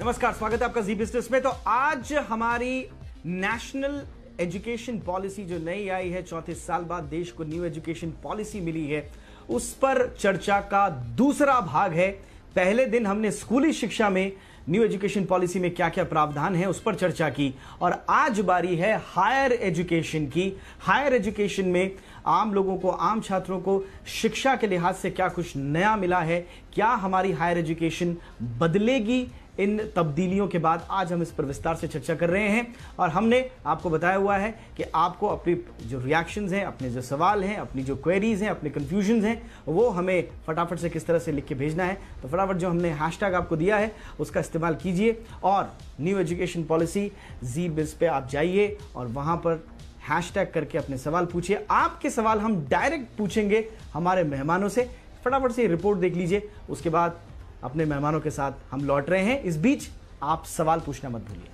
नमस्कार, स्वागत है आपका जी बिजनेस में। तो आज हमारी नेशनल एजुकेशन पॉलिसी जो नई आई है, 34 साल बाद देश को न्यू एजुकेशन पॉलिसी मिली है, उस पर चर्चा का दूसरा भाग है। पहले दिन हमने स्कूली शिक्षा में न्यू एजुकेशन पॉलिसी में क्या क्या प्रावधान है उस पर चर्चा की, और आज बारी है हायर एजुकेशन की। हायर एजुकेशन में आम लोगों को, आम छात्रों को शिक्षा के लिहाज से क्या कुछ नया मिला है, क्या हमारी हायर एजुकेशन बदलेगी इन तब्दीलियों के बाद, आज हम इस पर विस्तार से चर्चा कर रहे हैं। और हमने आपको बताया हुआ है कि आपको अपनी जो रिएक्शंस हैं, अपने जो सवाल हैं, अपनी जो क्वेरीज हैं, अपने कंफ्यूजन्स हैं, वो हमें फटाफट से किस तरह से लिख के भेजना है। तो फटाफट जो हमने हैशटैग आपको दिया है उसका इस्तेमाल कीजिए और न्यू एजुकेशन पॉलिसी जी बिज पे आप जाइए और वहां पर हैशटैग करके अपने सवाल पूछिए। आपके सवाल हम डायरेक्ट पूछेंगे हमारे मेहमानों से। फटाफट से रिपोर्ट देख लीजिए, उसके बाद अपने मेहमानों के साथ हम लौट रहे हैं। इस बीच आप सवाल पूछना मत भूलिए।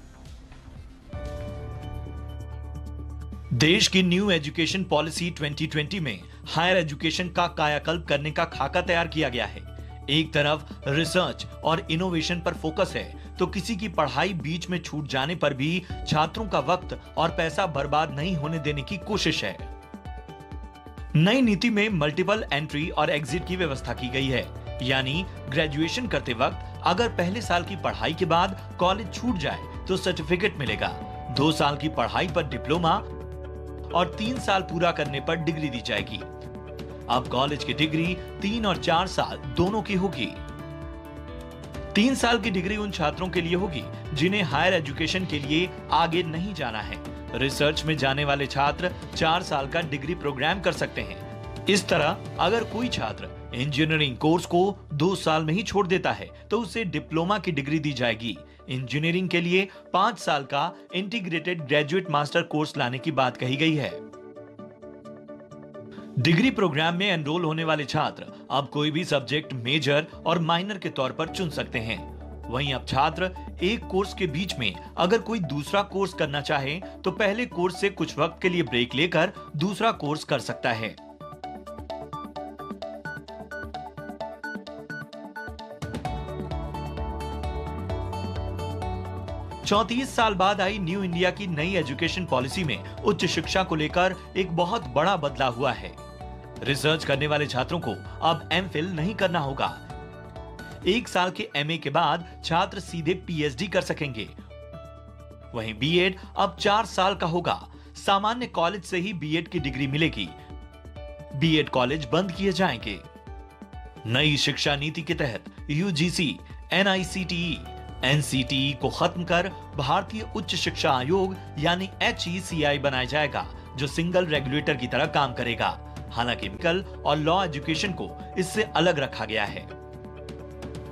देश की न्यू एजुकेशन पॉलिसी 2020 में हायर एजुकेशन का कायाकल्प करने का खाका तैयार किया गया है। एक तरफ रिसर्च और इनोवेशन पर फोकस है, तो किसी की पढ़ाई बीच में छूट जाने पर भी छात्रों का वक्त और पैसा बर्बाद नहीं होने देने की कोशिश है। नई नीति में मल्टीपल एंट्री और एग्जिट की व्यवस्था की गई है, यानी ग्रेजुएशन करते वक्त अगर पहले साल की पढ़ाई के बाद कॉलेज छूट जाए तो सर्टिफिकेट मिलेगा। 2 साल की पढ़ाई पर डिप्लोमा और 3 साल पूरा करने पर डिग्री दी जाएगी। अब कॉलेज की डिग्री 3 और 4 साल दोनों की होगी। 3 साल की डिग्री उन छात्रों के लिए होगी जिन्हें हायर एजुकेशन के लिए आगे नहीं जाना है। रिसर्च में जाने वाले छात्र 4 साल का डिग्री प्रोग्राम कर सकते हैं। इस तरह अगर कोई छात्र इंजीनियरिंग कोर्स को 2 साल में ही छोड़ देता है तो उसे डिप्लोमा की डिग्री दी जाएगी। इंजीनियरिंग के लिए 5 साल का इंटीग्रेटेड ग्रेजुएट मास्टर कोर्स लाने की बात कही गई है। डिग्री प्रोग्राम में एनरोल होने वाले छात्र अब कोई भी सब्जेक्ट मेजर और माइनर के तौर पर चुन सकते हैं। वहीं अब छात्र एक कोर्स के बीच में अगर कोई दूसरा कोर्स करना चाहे तो पहले कोर्स से कुछ वक्त के लिए ब्रेक लेकर दूसरा कोर्स कर सकता है। चौंतीस साल बाद आई न्यू इंडिया की नई एजुकेशन पॉलिसी में उच्च शिक्षा को लेकर एक बहुत बड़ा बदलाव हुआ है। रिसर्च करने वाले छात्रों को अब एमफिल नहीं करना होगा। 1 साल के एमए के बाद छात्र सीधे पीएचडी कर सकेंगे। वहीं बीएड अब 4 साल का होगा। सामान्य कॉलेज से ही बीएड की डिग्री मिलेगी। बीएड कॉलेज बंद किए जाएंगे। नई शिक्षा नीति के तहत यूजीसी, एनआईसीटीई, एनसीटीई को खत्म कर भारतीय उच्च शिक्षा आयोग यानी HECI बनाया जाएगा, जो सिंगल रेगुलेटर की तरह काम करेगा। हालांकि मेडिकल और लॉ एजुकेशन को इससे अलग रखा गया है।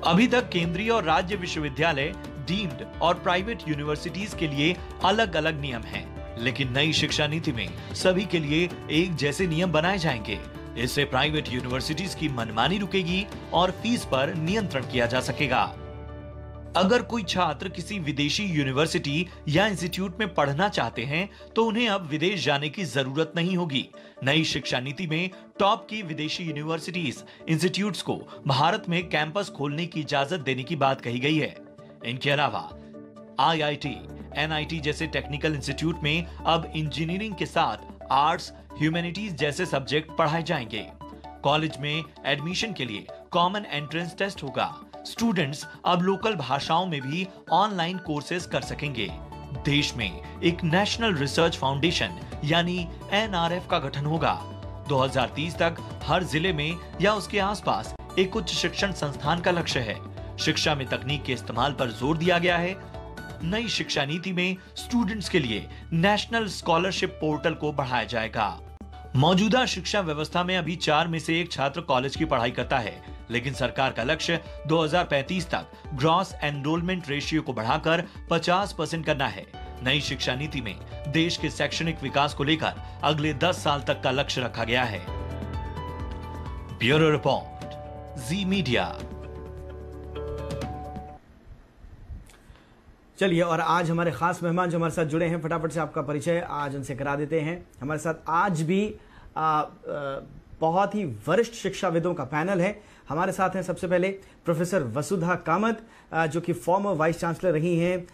अभी तक केंद्रीय और राज्य विश्वविद्यालय, डीम्ड और प्राइवेट यूनिवर्सिटीज के लिए अलग अलग नियम हैं, लेकिन नई शिक्षा नीति में सभी के लिए एक जैसे नियम बनाए जाएंगे। इससे प्राइवेट यूनिवर्सिटीज की मनमानी रुकेगी और फीस पर नियंत्रण किया जा सकेगा। अगर कोई छात्र किसी विदेशी यूनिवर्सिटी या इंस्टीट्यूट में पढ़ना चाहते हैं तो उन्हें अब विदेश जाने की जरूरत नहीं होगी। नई शिक्षा नीति में टॉप की विदेशी यूनिवर्सिटीज, इंस्टीट्यूट्स को भारत में कैंपस खोलने की इजाजत देने की बात कही गई है। इनके अलावा IIT, NIT जैसे टेक्निकल इंस्टीट्यूट में अब इंजीनियरिंग के साथ आर्ट्स, ह्यूमैनिटीज जैसे सब्जेक्ट पढ़ाए जाएंगे। कॉलेज में एडमिशन के लिए कॉमन एंट्रेंस टेस्ट होगा। स्टूडेंट्स अब लोकल भाषाओं में भी ऑनलाइन कोर्सेज कर सकेंगे। देश में एक नेशनल रिसर्च फाउंडेशन यानी NRF का गठन होगा। 2030 तक हर जिले में या उसके आसपास एक उच्च शिक्षण संस्थान का लक्ष्य है। शिक्षा में तकनीक के इस्तेमाल पर जोर दिया गया है। नई शिक्षा नीति में स्टूडेंट्स के लिए नेशनल स्कॉलरशिप पोर्टल को बढ़ाया जाएगा। मौजूदा शिक्षा व्यवस्था में अभी 4 में से 1 छात्र कॉलेज की पढ़ाई करता है, लेकिन सरकार का लक्ष्य 2035 तक ग्रॉस एनरोलमेंट रेशियो को बढ़ाकर 50% करना है। नई शिक्षा नीति में देश के शैक्षणिक विकास को लेकर अगले 10 साल तक का लक्ष्य रखा गया है। ब्यूरो रिपोर्ट, जी मीडिया। चलिए, और आज हमारे खास मेहमान जो हमारे साथ जुड़े हैं, फटाफट से आपका परिचय आज उनसे करा देते हैं। हमारे साथ आज भी बहुत ही वरिष्ठ शिक्षाविदों का पैनल है। हमारे साथ हैं सबसे पहले प्रोफेसर वसुधा कामत, जो कि फॉर्मर वाइस चांसलर रही हैं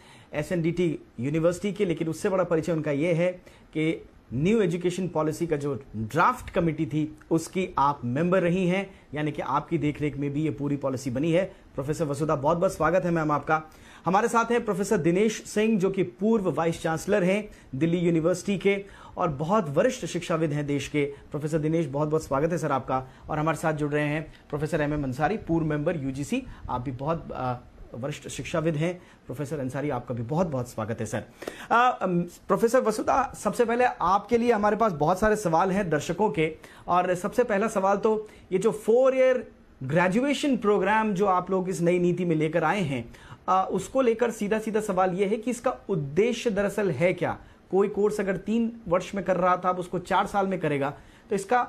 SNDT यूनिवर्सिटी के, लेकिन उससे बड़ा परिचय उनका ये है कि न्यू एजुकेशन पॉलिसी का जो ड्राफ्ट कमेटी थी उसकी आप मेंबर रही हैं, यानी कि आपकी देखरेख में भी ये पूरी पॉलिसी बनी है। प्रोफेसर वसुधा, बहुत बहुत स्वागत है मैम आपका। हमारे साथ हैं प्रोफेसर दिनेश सिंह, जो कि पूर्व वाइस चांसलर हैं दिल्ली यूनिवर्सिटी के और बहुत वरिष्ठ शिक्षाविद हैं देश के। प्रोफेसर दिनेश, बहुत बहुत स्वागत है सर आपका। और हमारे साथ जुड़ रहे हैं प्रोफेसर MM अंसारी, पूर्व मेंबर UGC, आप भी बहुत वरिष्ठ शिक्षाविद हैं। प्रोफेसर अंसारी, आपका भी बहुत बहुत स्वागत है सर। प्रोफेसर वसुधा, सबसे पहले आपके लिए हमारे पास बहुत सारे सवाल हैं दर्शकों के, और सबसे पहला सवाल तो ये जो 4 ईयर ग्रेजुएशन प्रोग्राम जो आप लोग इस नई नीति में लेकर आए हैं, उसको लेकर सीधा सीधा सवाल ये है कि इसका उद्देश्य दरअसल है क्या? कोई कोर्स अगर 3 वर्ष में कर रहा था, अब उसको 4 साल में करेगा, तो इसका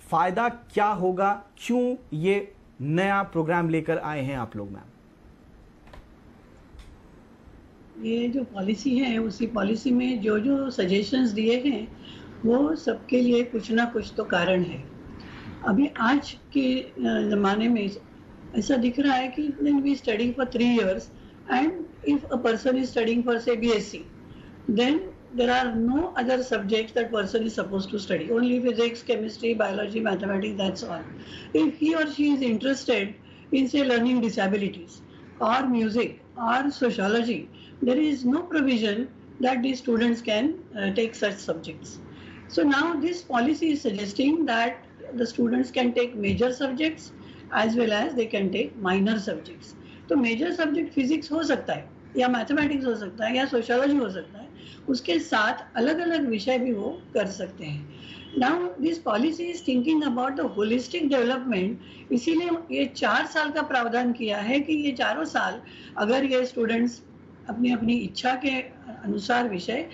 फायदा क्या होगा? क्यों ये नया प्रोग्राम लेकर आए हैं आप लोग मैम? ये जो पॉलिसी है, उसी पॉलिसी में जो जो सजेशंस दिए हैं वो सबके लिए कुछ ना कुछ तो कारण है। अभी आज के ज़माने में ऐसा दिख रहा है कि then we studying for 3 years and if a person is studying for say BSc, then there are no other subjects that person is supposed to study, only physics, chemistry, biology, mathematics, that's all. If he or she is interested in say learning disabilities or music or sociology, there is no provision that these students can take such subjects. So now this policy is suggesting that the students can take major subjects as well as they can take minor subjects. तो major subject physics हो सकता है या mathematics हो सकता है या sociology हो सकता है, उसके साथ अलग अलग विषय भी वो कर सकते हैं। Now this policy is thinking about the holistic development, इसीलिए ये 4 साल का प्रावधान किया है कि ये 4 साल अगर ये स्टूडेंट्स अपनी अपनी इच्छा के अनुसार विषय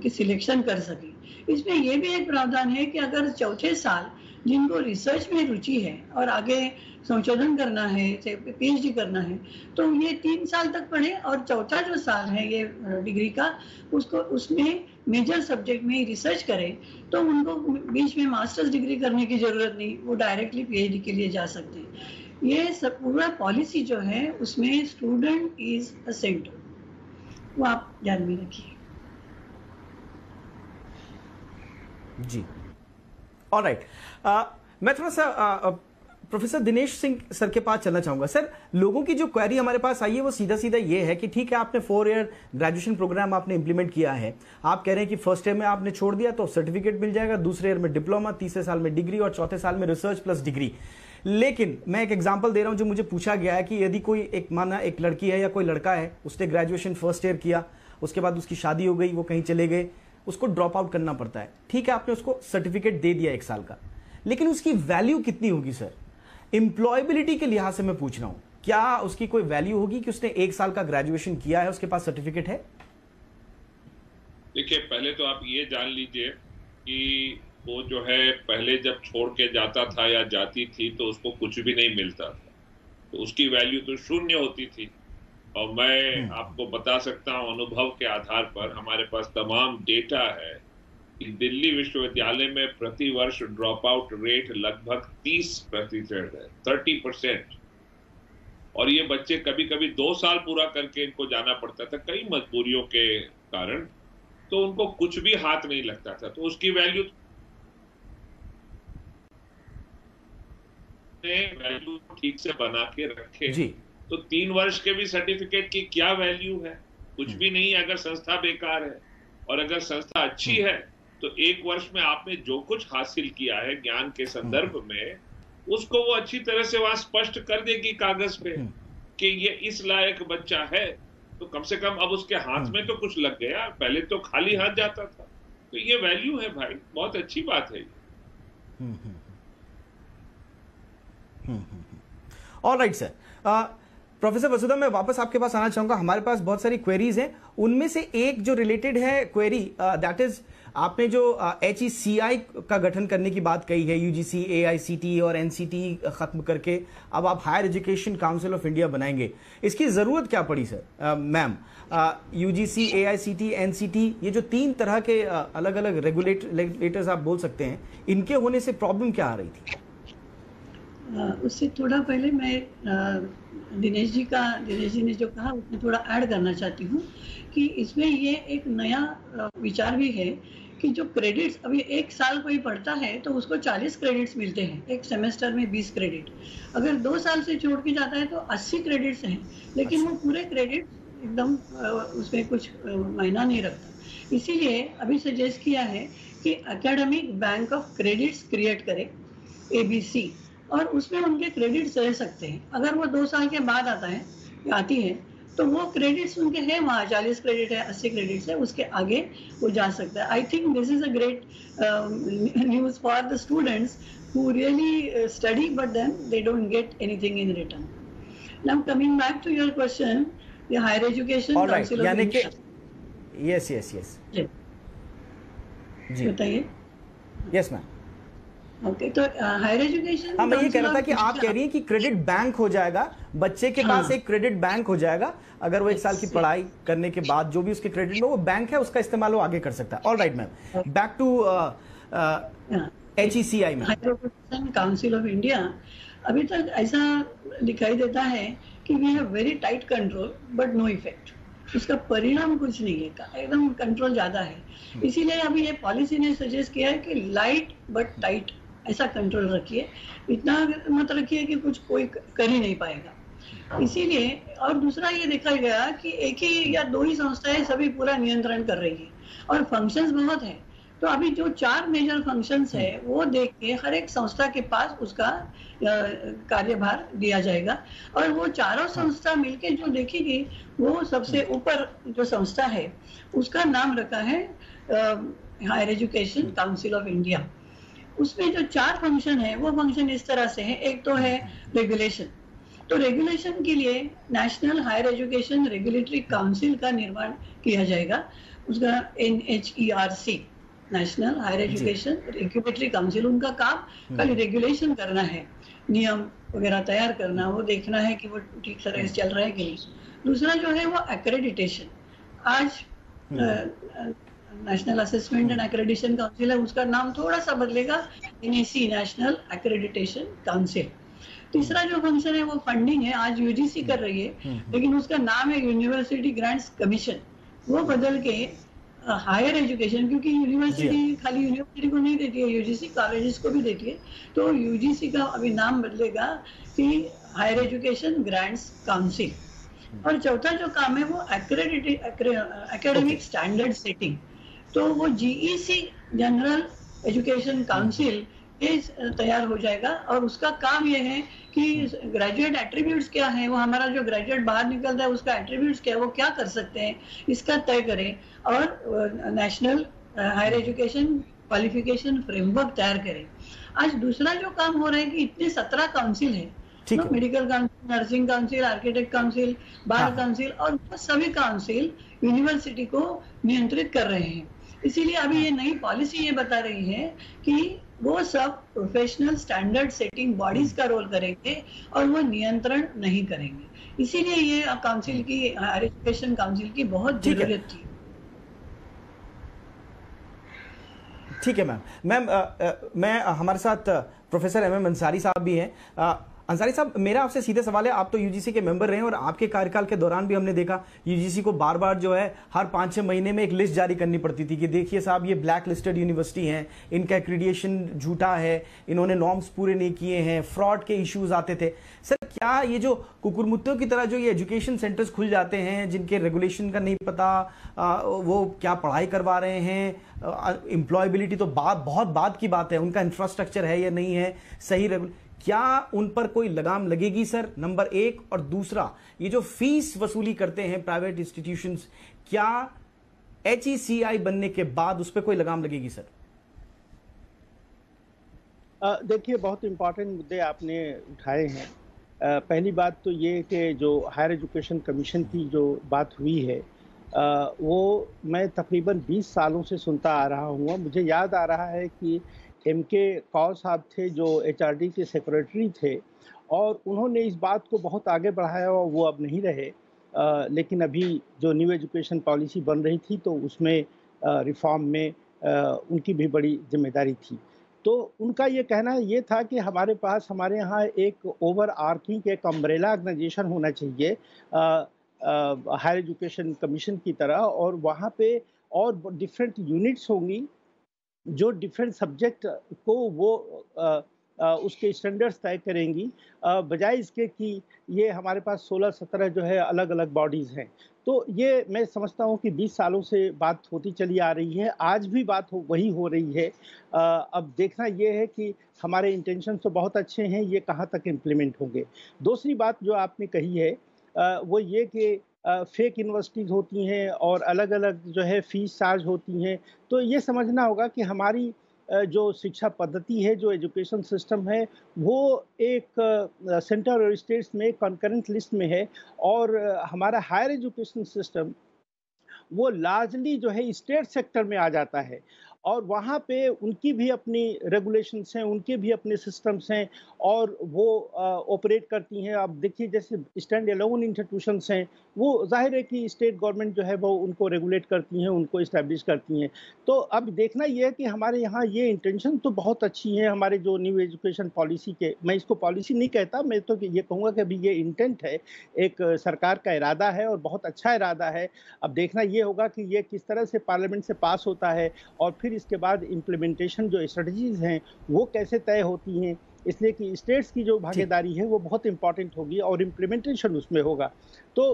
की सिलेक्शन कर सके। इसमें यह भी एक प्रावधान है कि अगर चौथे साल जिनको रिसर्च में रुचि है और आगे संशोधन करना है, PhD करना है, तो ये 3 साल तक पढ़े और चौथा जो साल है ये डिग्री का, उसको उसमें मेजर सब्जेक्ट में रिसर्च करें, तो उनको बीच में मास्टर्स डिग्री करने की ज़रूरत नहीं, वो डायरेक्टली PhD के लिए जा सकते हैं। ये सब पूरा पॉलिसी जो है उसमें स्टूडेंट इज अ सेंटर, वो आप ध्यान में रखिए। जी, ऑलराइट। मैं थोड़ा सा प्रोफेसर दिनेश सिंह सर के पास चलना चाहूंगा। सर, लोगों की जो क्वेरी हमारे पास आई है वो सीधा सीधा ये है कि ठीक है, आपने 4 ईयर ग्रेजुएशन प्रोग्राम आपने इंप्लीमेंट किया है, आप कह रहे हैं कि फर्स्ट ईयर में आपने छोड़ दिया तो सर्टिफिकेट मिल जाएगा, दूसरे ईयर में डिप्लोमा, तीसरे साल में डिग्री और चौथे साल में रिसर्च प्लस डिग्री। लेकिन मैं एक एग्जांपल दे रहा हूं जो मुझे पूछा गया है कि यदि कोई एक लड़की है या कोई लड़का है, उसने ग्रेजुएशन फर्स्ट ईयर किया, उसके बाद उसकी शादी हो गई, वो कहीं चले गए, उसको ड्रॉप आउट करना पड़ता है। ठीक है, आपने उसको सर्टिफिकेट दे दिया 1 साल का, लेकिन उसकी वैल्यू कितनी होगी सर? एम्प्लॉयबिलिटी के लिहाज से मैं पूछ रहा हूं, क्या उसकी कोई वैल्यू होगी कि उसने 1 साल का ग्रेजुएशन किया है, उसके पास सर्टिफिकेट है? देखिए, पहले तो आप ये जान लीजिए कि वो जो है पहले जब छोड़ के जाता था या जाती थी तो उसको कुछ भी नहीं मिलता था, तो उसकी वैल्यू तो 0 होती थी। और मैं आपको बता सकता हूं अनुभव के आधार पर, हमारे पास तमाम डेटा है कि दिल्ली विश्वविद्यालय में प्रति वर्ष ड्रॉप आउट रेट लगभग 30% है, 30%। और ये बच्चे कभी कभी 2 साल पूरा करके इनको जाना पड़ता था कई मजबूरियों के कारण, तो उनको कुछ भी हाथ नहीं लगता था, तो उसकी वैल्यू ठीक से बना के रखे जी। तो 3 वर्ष के भी सर्टिफिकेट की क्या वैल्यू है? कुछ भी नहीं अगर संस्था बेकार है। और अगर संस्था अच्छी है तो 1 वर्ष में आपने जो कुछ हासिल किया है ज्ञान के संदर्भ में, उसको वो अच्छी तरह से वहां स्पष्ट कर देगी कागज पे कि ये इस लायक बच्चा है, तो कम से कम अब उसके हाथ में तो कुछ लग गया, पहले तो खाली हाथ जाता था। तो ये वैल्यू है भाई, बहुत अच्छी बात है। ऑलराइट सर, प्रोफेसर वसुधा, मैं वापस आपके पास आना चाहूंगा। हमारे पास बहुत सारी क्वेरीज हैं, उनमें से एक जो रिलेटेड है क्वेरी, दैट इज आपने जो HECI का गठन करने की बात कही है, UGC, AICTE और NCTE खत्म करके अब आप higher education council of India बनाएंगे, इसकी जरूरत क्या पड़ी sir? Ma'am, UGC, AICTE, NCTE, ये जो 3 तरह के अलग अलग रेगुलेटर्स आप बोल सकते हैं, इनके होने से प्रॉब्लम क्या आ रही थी? उससे थोड़ा पहले मैं दिनेश जी ने जो कहा उसमें थोड़ा ऐड करना चाहती हूँ कि इसमें ये एक नया विचार भी है कि जो क्रेडिट्स अभी 1 साल कोई पढ़ता है तो उसको 40 क्रेडिट्स मिलते हैं, एक सेमेस्टर में 20 क्रेडिट। अगर 2 साल से छोड़ के जाता है तो 80 क्रेडिट्स हैं, लेकिन वो पूरे क्रेडिट एकदम उसमें कुछ मायना नहीं रखता। इसीलिए अभी सजेस्ट किया है कि academic bank of credits create करे, ABC, और उसमें उनके क्रेडिट्स रह सकते हैं। अगर वो 2 साल के बाद आता है या आती है तो वो क्रेडिट्स उनके हैं, वहाँ 40 क्रेडिट है, 80 क्रेडिट्स है, उसके आगे वो जा सकता है। I think this is a great news for the students who really study but then they don't get anything in return. Now coming back to your question, the higher education council of India. yes जी बताइए। Yes ma'am. Okay, तो higher education, हाँ, मैं ये कह रहा था कि आप कह रही हैं कि क्रेडिट बैंक हो जाएगा, बच्चे के पास एक क्रेडिट बैंक हो जाएगा, अगर वो 1 साल की पढ़ाई करने के बाद जो भी उसके क्रेडिट में वो बैंक है उसका इस्तेमाल वो आगे कर सकता है। All right ma'am, back to HECI में। Higher education council of India, अभी तक ऐसा दिखाई देता है कि we have very tight control but no effect. उसका परिणाम कुछ नहीं है, एकदम कंट्रोल ज्यादा है। इसीलिए अभी ये पॉलिसी ने सजेस्ट किया है कि लाइट बट टाइट ऐसा कंट्रोल रखिए, इतना मत रखिए कि कुछ कोई कर ही नहीं पाएगा। इसीलिए, और दूसरा ये देखा गया कि 1 ही या 2 ही संस्थाएं सभी पूरा नियंत्रण कर रही है और फंक्शंस बहुत है। तो अभी जो 4 मेजर फंक्शंस है वो देख के हर एक संस्था के पास उसका कार्यभार दिया जाएगा और वो चारों संस्था मिलके जो देखेगी वो सबसे ऊपर जो संस्था है उसका नाम रखा है higher education council of India. उसमें जो 4 फंक्शन है वो फंक्शन इस तरह से है। एक तो है रेगुलेशन, तो रेगुलेशन के लिए national higher education regulatory council का निर्माण किया जाएगा, उसका NHERC, national higher education regulatory council. उनका काम खाली रेगुलेशन करना है, नियम वगैरह तैयार करना, वो देखना है कि वो ठीक तरह से चल रहा है कि नहीं। दूसरा जो है वो एक्रेडिटेशन, आज national assessment and accreditation council है, उसका नाम थोड़ा सा बदलेगा, NAC, नेशनल एक्रेडिटेशन काउंसिल। तीसरा जो फंक्शन है वो फंडिंग है, आज UGC कर रही है लेकिन उसका नाम है यूनिवर्सिटी ग्रांट्स कमीशन, वो बदल के हायर एजुकेशन, क्योंकि यूनिवर्सिटी खाली यूनिवर्सिटी को नहीं देती है, UGC कॉलेजेस को भी देती है, तो UGC का अभी नाम बदलेगा कि हायर एजुकेशन ग्रांट्स काउंसिल। और चौथा जो काम है वो एकेडमिक स्टैंडर्ड सेटिंग, तो वो GEC जनरल एजुकेशन काउंसिल ये तैयार हो जाएगा और उसका काम ये है कि ग्रेजुएट एट्रीब्यूट्स क्या है, वो हमारा जो ग्रेजुएट बाहर निकलता है उसका एट्रीब्यूट्स क्या है, वो क्या कर सकते हैं, इसका तय करें और national higher education qualification framework तैयार करें। आज दूसरा जो काम हो रहा है कि इतने 17 काउंसिल है, medical council, nursing council, architect council, bar council, और सभी काउंसिल यूनिवर्सिटी को नियंत्रित कर रहे हैं। इसीलिए अभी ये नई पॉलिसी ये बता रही है कि वो सब प्रोफेशनल स्टैंडर्ड सेटिंग बॉडीज का रोल करेंगे और वो नियंत्रण नहीं करेंगे। इसीलिए ये काउंसिल की, हायर एजुकेशन काउंसिल की बहुत जरूरत थी। ठीक है मैम। मैं हमारे साथ प्रोफेसर MM अंसारी साहब भी हैं। अंसारी साहब, मेरा आपसे सीधे सवाल है, आप तो UGC के मेंबर रहे हैं और आपके कार्यकाल के दौरान भी हमने देखा UGC को बार बार जो है हर 5-6 महीने में एक लिस्ट जारी करनी पड़ती थी कि देखिए साहब ये ब्लैक लिस्टेड यूनिवर्सिटी हैं, इनका एक्रीडिएशन झूठा है, इन्होंने नॉर्म्स पूरे नहीं किए हैं, फ्रॉड के इश्यूज आते थे। सर, क्या ये जो कुकुरमुत्तों की तरह जो ये एजुकेशन सेंटर्स खुल जाते हैं जिनके रेगुलेशन का नहीं पता, वो क्या पढ़ाई करवा रहे हैं, एम्प्लॉयबिलिटी तो बहुत बाद की बात है, उनका इंफ्रास्ट्रक्चर है या नहीं है सही, क्या उन पर कोई लगाम लगेगी सर? नंबर 1। और दूसरा, ये जो फीस वसूली करते हैं प्राइवेट इंस्टीट्यूशंस, क्या HECI बनने के बाद उस पर कोई लगाम लगेगी सर? देखिए, बहुत इंपॉर्टेंट मुद्दे आपने उठाए हैं। पहली बात तो ये कि जो हायर एजुकेशन कमीशन की जो बात हुई है, वो मैं तकरीबन 20 सालों से सुनता आ रहा हूँ। मुझे याद आ रहा है कि एम.के. कौल साहब थे जो एचआरडी के सेक्रेटरी थे और उन्होंने इस बात को बहुत आगे बढ़ाया और वो अब नहीं रहे। लेकिन अभी जो न्यू एजुकेशन पॉलिसी बन रही थी तो उसमें रिफ़ॉर्म में उनकी भी बड़ी ज़िम्मेदारी थी। तो उनका ये कहना ये था कि हमारे पास हमारे यहाँ एक ओवर आर्किंग एक अम्ब्रेला ऑर्गेनाइजेशन होना चाहिए हायर एजुकेशन कमीशन की तरह, और वहाँ पे और डिफरेंट यूनिट्स होंगी जो डिफरेंट सब्जेक्ट को वो उसके स्टैंडर्ड्स तय करेंगी, बजाय इसके कि ये हमारे पास 16-17 जो है अलग-अलग बॉडीज़ हैं। तो ये मैं समझता हूँ कि 20 सालों से बात होती चली आ रही है, आज भी बात वही हो रही है। अब देखना ये है कि हमारे इंटेंशन तो बहुत अच्छे हैं, ये कहाँ तक इम्प्लीमेंट होंगे। दूसरी बात जो आपने कही है वो ये कि फेक यूनिवर्सिटीज़ होती हैं और अलग-अलग जो है फ़ीस चार्ज होती हैं। तो ये समझना होगा कि हमारी जो शिक्षा पद्धति है, जो एजुकेशन सिस्टम है, वो एक सेंटर और स्टेट्स में कॉन्करेंट लिस्ट में है, और हमारा हायर एजुकेशन सिस्टम वो लार्जली जो है स्टेट सेक्टर में आ जाता है और वहाँ पे उनकी भी अपनी रेगुलेशंस हैं, उनके भी अपने सिस्टम्स हैं और वो ऑपरेट करती हैं। अब देखिए जैसे स्टैंड अलोन इंस्टीट्यूशंस हैं, वो ज़ाहिर है कि स्टेट गवर्नमेंट जो है वो उनको रेगुलेट करती हैं, उनको इस्टेब्लिश करती हैं। तो अब देखना ये है कि हमारे यहाँ ये इंटेंशन तो बहुत अच्छी है हमारे जो न्यू एजुकेशन पॉलिसी के, मैं इसको पॉलिसी नहीं कहता, मैं तो ये कहूँगा कि अभी ये इंटेंट है, एक सरकार का इरादा है और बहुत अच्छा इरादा है। अब देखना ये होगा कि ये किस तरह से पार्लियामेंट से पास होता है और फिर इसके बाद इम्प्लीमेंटेशन जो स्ट्रेटजीज़ हैं वो कैसे तय होती हैं, इसलिए कि स्टेट्स की जो भागीदारी है वो बहुत इंपॉर्टेंट होगी और इम्प्लीमेंटेशन उसमें होगा। तो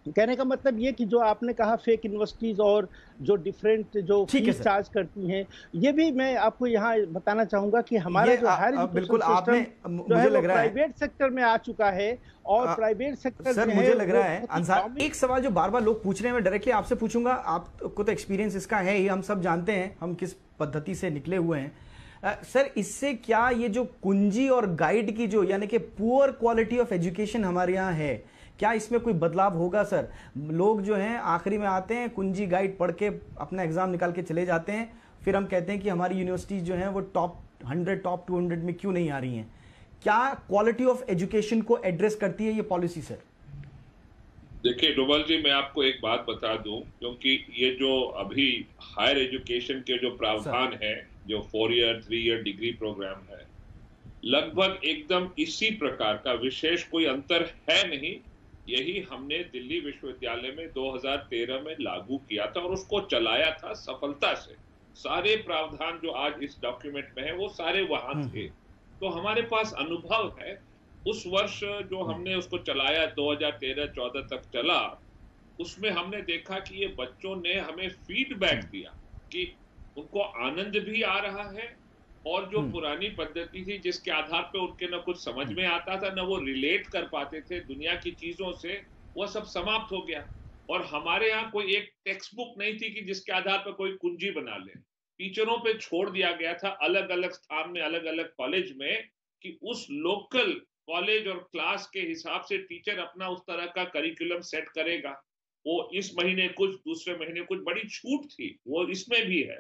कहने का मतलब ये कि जो आपने कहा फेक यूनिवर्सिटीज़ और जो डिफरेंट जो फीस चार्ज करती हैं, ये भी मैं आपको यहाँ बताना चाहूँगा कि हमारा जो हायर बिल्कुल आपने मुझे लग रहा है प्राइवेट सेक्टर में आ चुका है और प्राइवेट सेक्टर सर मुझे लग रहा है अंसार, एक सवाल जो बार बार लोग पूछ रहे हैं मैं डायरेक्टली आपसे पूछूंगा, आपको तो एक्सपीरियंस इसका है ही, हम सब जानते हैं हम किस पद्धति से निकले हुए हैं। सर इससे क्या ये जो कुंजी और गाइड की जो यानी कि पुअर क्वालिटी ऑफ एजुकेशन हमारे यहाँ है, क्या इसमें कोई बदलाव होगा सर? लोग जो हैं आखिरी में आते हैं, कुंजी गाइड पढ़ के अपना एग्जाम निकाल के चले जाते हैं, फिर हम कहते हैं कि हमारी यूनिवर्सिटीज जो हैं वो टॉप 100 टॉप 200 में क्यों नहीं आ रही हैं? क्या क्वालिटी ऑफ एजुकेशन को एड्रेस करती है ये पॉलिसी सर? देखिए डोभाल जी, मैं आपको एक बात बता दूं, क्योंकि ये जो अभी हायर एजुकेशन के जो प्रावधान है, जो 4 ईयर 3 ईयर डिग्री प्रोग्राम है, लगभग एकदम इसी प्रकार का विशेष कोई अंतर है नहीं। यही हमने दिल्ली विश्वविद्यालय में 2013 में लागू किया था और उसको चलाया था सफलता से। सारे प्रावधान जो आज इस डॉक्यूमेंट में है वो सारे वहां थे, तो हमारे पास अनुभव है। उस वर्ष जो हमने उसको चलाया 2013-14 तक चला, उसमें हमने देखा कि ये बच्चों ने हमें फीडबैक दिया कि उनको आनंद भी आ रहा है और जो पुरानी पद्धति थी जिसके आधार पे उनके न कुछ समझ में आता था, न वो रिलेट कर पाते थे दुनिया की चीजों से, वो सब समाप्त हो गया। और हमारे यहाँ कोई एक टेक्स्ट बुक नहीं थी कि जिसके आधार पर कोई कुंजी बना ले। टीचरों पे छोड़ दिया गया था अलग अलग स्थान में, अलग अलग कॉलेज में, कि उस लोकल कॉलेज और क्लास के हिसाब से टीचर अपना उस तरह का करिकुलम सेट करेगा। वो इस महीने कुछ, दूसरे महीने कुछ, बड़ी छूट थी, वो इसमें भी है।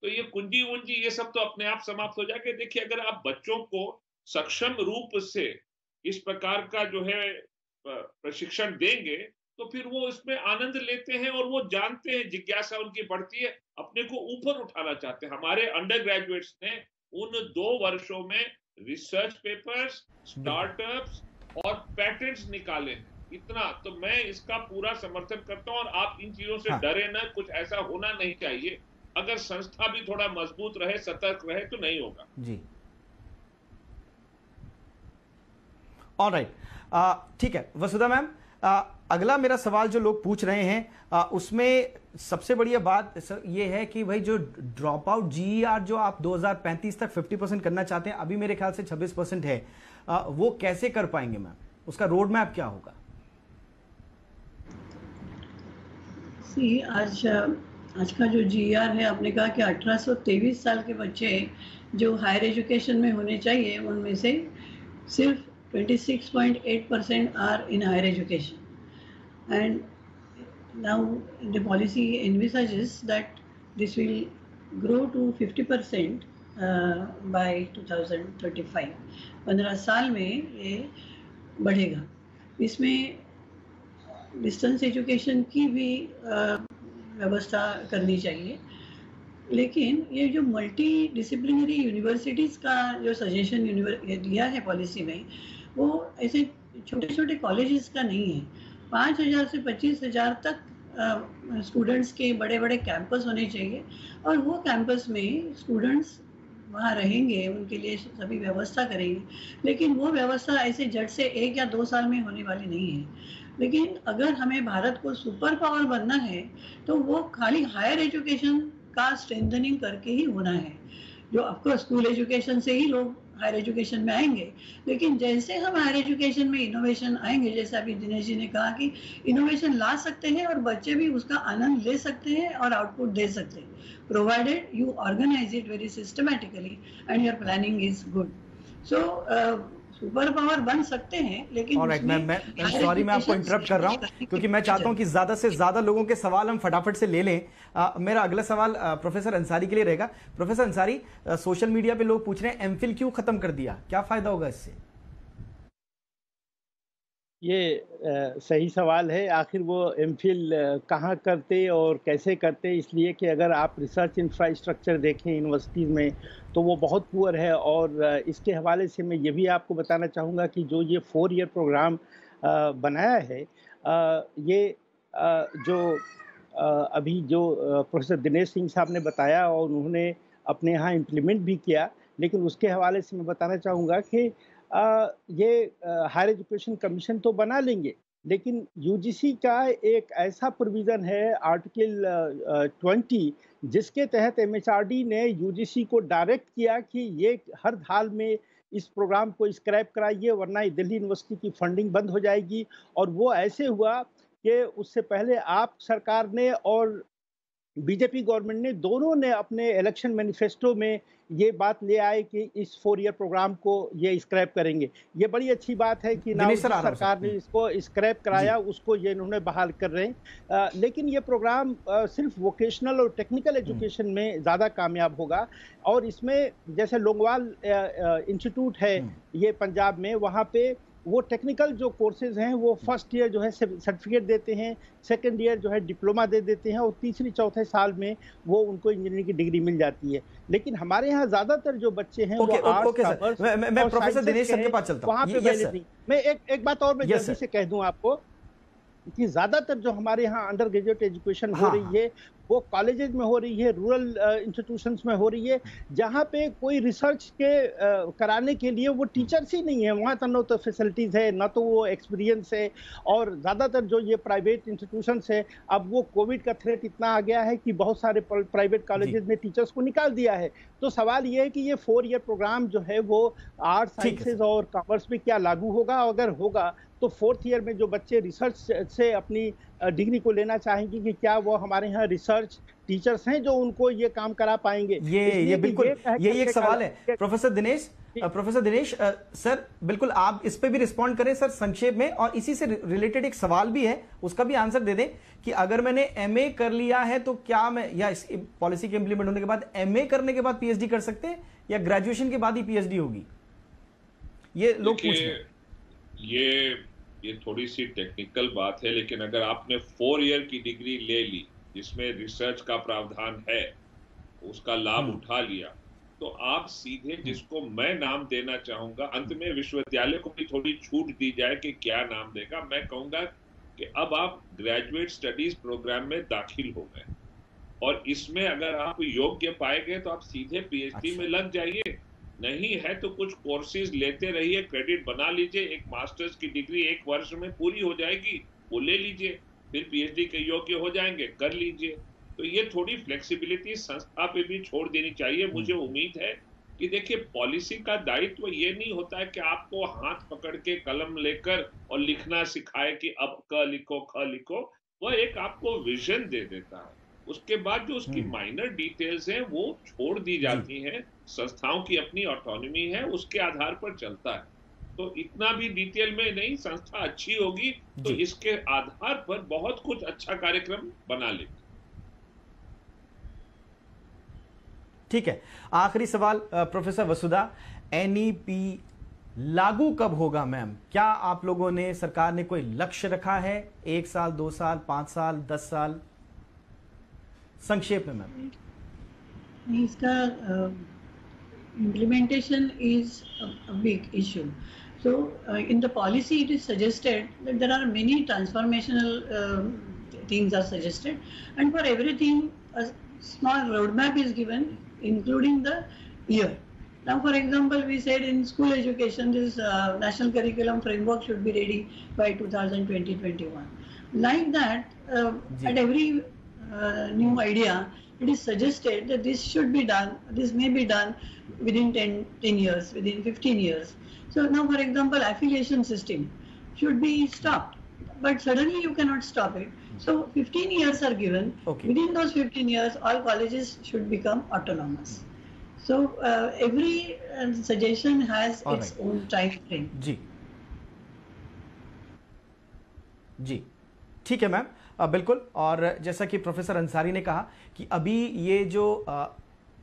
तो ये कुंजी वुंजी ये सब तो अपने आप समाप्त हो जाएगा। देखिए अगर आप बच्चों को सक्षम रूप से इस प्रकार का जो है प्रशिक्षण देंगे तो फिर वो इसमें आनंद लेते हैं और वो जानते हैं, जिज्ञासा उनकी बढ़ती है, अपने को ऊपर उठाना चाहते हैं। हमारे अंडर ग्रेजुएट्स ने उन 2 वर्षों में रिसर्च पेपर्स, स्टार्टअप्स और पैटेंट्स निकाले हैं। इतना तो मैं इसका पूरा समर्थन करता हूं और आप इन चीजों से डरे ना, कुछ ऐसा होना नहीं चाहिए। अगर संस्था भी थोड़ा मजबूत रहे, सतर्क रहे तो नहीं होगा जी। ऑलराइट, ठीक है वसुधा मैम, अगला मेरा सवाल जो लोग पूछ रहे हैं उसमें सबसे बढ़िया बात सर ये है कि भाई जो ड्रॉप आउट GER जो आप 2035 तक 50% करना चाहते हैं, अभी मेरे ख्याल से 26% है, वो कैसे कर पाएंगे मैम? उसका रोड मैप क्या होगा? आज का जो GER है, आपने कहा कि 1823 साल के बच्चे जो हायर एजुकेशन में होने चाहिए, उनमें से सिर्फ 26.8% are in higher education. And now the policy envisages that this will grow to 50% by 2035. 15 साल में ये बढ़ेगा. इसमें डिस्टेंस एजुकेशन की भी व्यवस्था करनी चाहिए. लेकिन ये जो मल्टी डिसिप्लिनरी यूनिवर्सिटीज़ का जो सजेशन दिया है पॉलिसी में, वो ऐसे छोटे छोटे कॉलेजेस का नहीं है. 5,000 से 25,000 तक स्टूडेंट्स के बड़े बड़े कैंपस होने चाहिए, और वो कैंपस में स्टूडेंट्स वहाँ रहेंगे, उनके लिए सभी व्यवस्था करेंगे. लेकिन वो व्यवस्था ऐसे झट से 1 या 2 साल में होने वाली नहीं है. लेकिन अगर हमें भारत को सुपर पावर बनना है तो वो खाली हायर एजुकेशन का स्ट्रेंथनिंग करके ही होना है. जो ऑफकोर्स स्कूल एजुकेशन से ही लोग हायर एजुकेशन में आएंगे, लेकिन जैसे हम हायर एजुकेशन में इनोवेशन आएंगे, जैसे अभी दिनेश जी ने कहा कि इनोवेशन ला सकते हैं और बच्चे भी उसका आनंद ले सकते हैं और आउटपुट दे सकते हैं, provided you organise it very systematically and your planning is good. So super power बन सकते हैं, लेकिन ऑलराइट, मैं सॉरी, मैं आपको इंटरप्ट कर रहा हूं क्योंकि मैं चाहता हूं कि ज्यादा से ज्यादा लोगों के सवाल हम फटाफट से ले लें. मेरा अगला सवाल प्रोफेसर अंसारी के लिए रहेगा. प्रोफेसर अंसारी, सोशल मीडिया पे लोग पूछ रहे हैं एमफिल क्यों खत्म कर दिया, क्या फायदा होगा इससे? ये सही सवाल है. आखिर वो एमफिल कहाँ करते और कैसे करते, इसलिए कि अगर आप रिसर्च इंफ्रास्ट्रक्चर देखें यूनिवर्सिटीज़ में तो वो बहुत पुअर है. और इसके हवाले से मैं ये भी आपको बताना चाहूँगा कि जो ये 4 ईयर प्रोग्राम बनाया है, ये जो अभी जो प्रोफेसर दिनेश सिंह साहब ने बताया और उन्होंने अपने यहाँ इम्प्लीमेंट भी किया, लेकिन उसके हवाले से मैं बताना चाहूँगा कि ये हायर एजुकेशन कमीशन तो बना लेंगे, लेकिन यूजीसी का एक ऐसा प्रोविज़न है आर्टिकल 20, जिसके तहत एमएचआरडी ने यूजीसी को डायरेक्ट किया कि ये हर हाल में इस प्रोग्राम को स्क्रैप कराइए, वरना दिल्ली यूनिवर्सिटी की फंडिंग बंद हो जाएगी. और वो ऐसे हुआ कि उससे पहले आप सरकार ने और बीजेपी गवर्नमेंट ने दोनों ने अपने इलेक्शन मैनिफेस्टो में ये बात ले आए कि इस 4 ईयर प्रोग्राम को ये स्क्रैप करेंगे. ये बड़ी अच्छी बात है कि ना सरकार ने इसको स्क्रैप कराया, उसको ये इन्होंने बहाल कर रहे हैं. लेकिन ये प्रोग्राम सिर्फ वोकेशनल और टेक्निकल एजुकेशन में ज़्यादा कामयाब होगा. और इसमें जैसे लोंगवाल इंस्टीट्यूट है ये पंजाब में, वहाँ पे वो टेक्निकल जो कोर्सेज हैं वो फर्स्ट ईयर जो है सर्टिफिकेट देते हैं, सेकंड ईयर जो है डिप्लोमा दे देते हैं, और तीसरी चौथे साल में वो उनको इंजीनियरिंग की डिग्री मिल जाती है. लेकिन हमारे यहाँ ज्यादातर जो बच्चे हैं वो आर्ट्स, मैं प्रोफेसर दिनेश सर के पास चलता हूं. वहाँ पे वैलिड नहीं. मैं एक बात और मैं जल्दी से कह दूं आपको कि ज्यादातर जो हमारे यहाँ अंडर ग्रेजुएट एजुकेशन हो रही है वो कॉलेजेस में हो रही है, रूरल इंस्टीट्यूशंस में हो रही है, जहाँ पे कोई रिसर्च के कराने के लिए वो टीचर्स ही नहीं है. वहाँ तो न तो फैसिलिटीज़ है, न तो वो एक्सपीरियंस है. और ज़्यादातर जो ये प्राइवेट इंस्टीट्यूशंस है, अब वो कोविड का थ्रेट इतना आ गया है कि बहुत सारे प्राइवेट कॉलेजेस ने टीचर्स को निकाल दिया है. तो सवाल ये है कि ये 4 ईयर प्रोग्राम जो है वो आर्ट्स, साइंसेज और कॉमर्स में क्या लागू होगा. अगर होगा तो 4th ईयर में जो बच्चे रिसर्च से अपनी डिग्री को लेना चाहेंगे कि क्या वो हमारे यहाँ रिसर्च टीचर्स हैं जो उनको ये काम करा पाएंगे. ये बिल्कुल यही एक सवाल है. प्रोफेसर दिनेश सर, बिल्कुल आप इस पे भी रिस्पॉन्ड करें सर संक्षेप में. और इसी से रिलेटेड एक सवाल भी है, उसका भी आंसर दे दें कि अगर मैंने एमए कर लिया है तो क्या मैं, या इस पॉलिसी के इंप्लीमेंट होने के बाद एमए करने के बाद पीएचडी कर सकते हैं, या ग्रेजुएशन के बाद ही पीएचडी होगी? ये लोग पूछ रहे हैं. ये थोड़ी सी टेक्निकल बात है, लेकिन अगर आपने 4 ईयर की डिग्री ले ली जिसमें रिसर्च का प्रावधान है, उसका लाभ उठा लिया, तो आप सीधे, जिसको मैं नाम देना चाहूंगा, अंत में विश्वविद्यालय को भी थोड़ी छूट दी जाए कि क्या नाम देगा. मैं कहूंगा कि अब आप ग्रेजुएट स्टडीज प्रोग्राम में दाखिल हो गए और इसमें अगर आप योग्य पाए गए तो आप सीधे पीएचडी में लग जाइए. नहीं है तो कुछ कोर्सेज लेते रहिए, क्रेडिट बना लीजिए. एक मास्टर्स की डिग्री 1 वर्ष में पूरी हो जाएगी, वो ले लीजिए, फिर पीएचडी के योग्य हो जाएंगे, कर लीजिए. तो ये थोड़ी फ्लेक्सिबिलिटी संस्था पे भी छोड़ देनी चाहिए. मुझे उम्मीद है कि देखिए, पॉलिसी का दायित्व ये नहीं होता है कि आपको हाथ पकड़ के कलम लेकर और लिखना सिखाए कि अब क लिखो, ख लिखो. वह एक आपको विजन दे देता है. उसके बाद जो उसकी माइनर डिटेल्स हैं वो छोड़ दी जाती हैं. संस्थाओं की अपनी ऑटोनॉमी है, उसके आधार पर चलता है. तो इतना भी डिटेल में नहीं, संस्था अच्छी होगी तो इसके आधार पर बहुत कुछ अच्छा कार्यक्रम बना लेगी। ठीक है, आखिरी सवाल प्रोफेसर वसुधा, एनईपी लागू कब होगा मैम? क्या आप लोगों ने, सरकार ने कोई लक्ष्य रखा है? 1 साल, 2 साल, 5 साल, 10 साल? संक्षेप में मैम। इसका implementation is a big issue. So in the policy it is suggested that there are many transformational things are suggested, and for everything a small roadmap is given, including the year. Now, for example, we said in school education this national curriculum framework should be ready by 2020-21. Like that, at every new idea, it is suggested that this should be done, this may be done within 10 years, within 15 years. So now, for example, affiliation system should be stopped, but suddenly you cannot stop it. So 15 years are given. Okay. Within those 15 years, all colleges should become autonomous. So every suggestion has all its right. own time frame. जी जी, ठीक है ma'am, बिल्कुल। और जैसा कि professor Ansari ने कहा कि अभी ये जो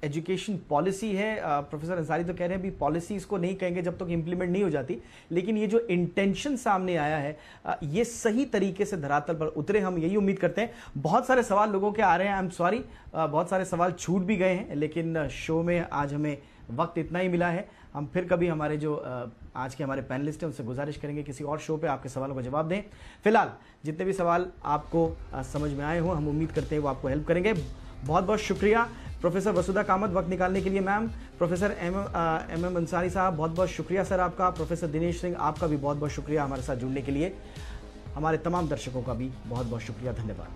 एजुकेशन पॉलिसी है, प्रोफेसर अंसारी तो कह रहे हैं अभी पॉलिसी इसको नहीं कहेंगे जब तक इम्प्लीमेंट नहीं हो जाती, लेकिन ये जो इंटेंशन सामने आया है ये सही तरीके से धरातल पर उतरे, हम यही उम्मीद करते हैं। बहुत सारे सवाल लोगों के आ रहे हैं, आई एम सॉरी, बहुत सारे सवाल छूट भी गए हैं, लेकिन शो में आज हमें वक्त इतना ही मिला है। हम फिर कभी हमारे जो आज के हमारे पैनलिस्ट हैं उनसे गुजारिश करेंगे किसी और शो पे आपके सवालों का जवाब दें। फिलहाल जितने भी सवाल आपको समझ में आए हों, हम उम्मीद करते हैं वो आपको हेल्प करेंगे। बहुत बहुत शुक्रिया प्रोफेसर वसुधा कामत वक्त निकालने के लिए ma'am. Professor M M Ansari साहब, बहुत बहुत शुक्रिया सर आपका। प्रोफेसर दिनेश सिंह, आपका भी बहुत बहुत शुक्रिया हमारे साथ जुड़ने के लिए। हमारे तमाम दर्शकों का भी बहुत बहुत शुक्रिया, धन्यवाद।